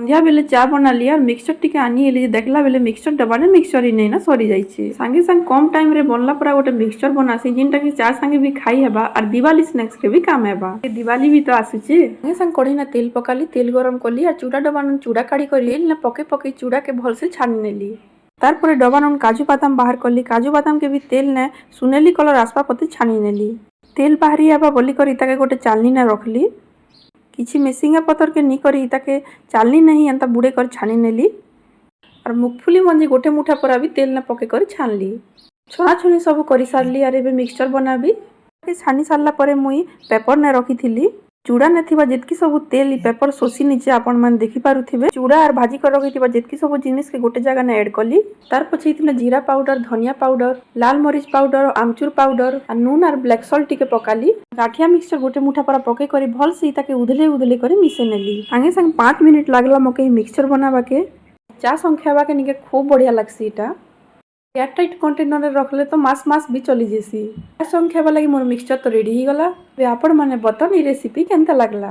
संध्या बेले चा बनाली और मिक्सचर टिके आनी देखला बेले मिक्सचर डब्बा ने मिक्सचर ही नहीं ना सरी जाइए सांगे सांगे कम टाइम रे बनला पूरा गोटे मिक्सचर बनासी जिनटा कि चा संगे भी खाई हेबा और दिवाली स्नैक्स के भी काम हेबा। दिवाली भी तो आସୁଛି संगे संगे कढ़ी ना तेल पकाली तेल गरम कली और चूड़ा डब्बा न चूड़ा काढ़ी करी ना पके पके चूड़ा के भल से छानी नेली तारपरे डब्बा न काजू बादाम बाहर कली काजू बादाम के भी तेल ने सुनेली कलर आसपा पति छानी नेली तेल बाहरी हेबा बोली करी ताके गोटे चालनी ना रखली किछि मेसिंगा पतर के नी करी ताके चालनी नहीं एंता बुड़े कर छानी नेली और मूंगफली मंजी गोटे मुठा पूरा भी तेल ना पके कर छानली छुआ छुनी सब कर सारली और एबे मिक्सचर बनाबी छानी सारला परे मुई पेपर ने रखी थिली चूड़ा ने थिबा जेतकी सब तेल पेपर सोसी नीचे आपण मान देखि पारुथिबे चूड़ा और भाजी कर रखी थिबा जेतकी सब जिनिस के गोटे जगह ने ऐड कली तार पछे इतने जीरा पाउडर धनिया पाउडर लाल मरीच पाउडर आमचूर पाउडर और नून और ब्लैक सॉल्ट टिके पकाली गाठिया मिक्सचर गोटे मुठा पर पके करी भल से ताके उधले उधले करी मिसे नेली संगे संगे 5 मिनिट लागला मके मिक्सचर बनाबा के चा संख्याबा के निके खूब बढ़िया लागसी इटा एयरटाइट कंटेनर में रखले तो मास मास भी चली जेसी संख्या वाला मोर मिक्सचर तो रेडी ही गला। आपण माने बतन ई रेसिपी केनता लागला।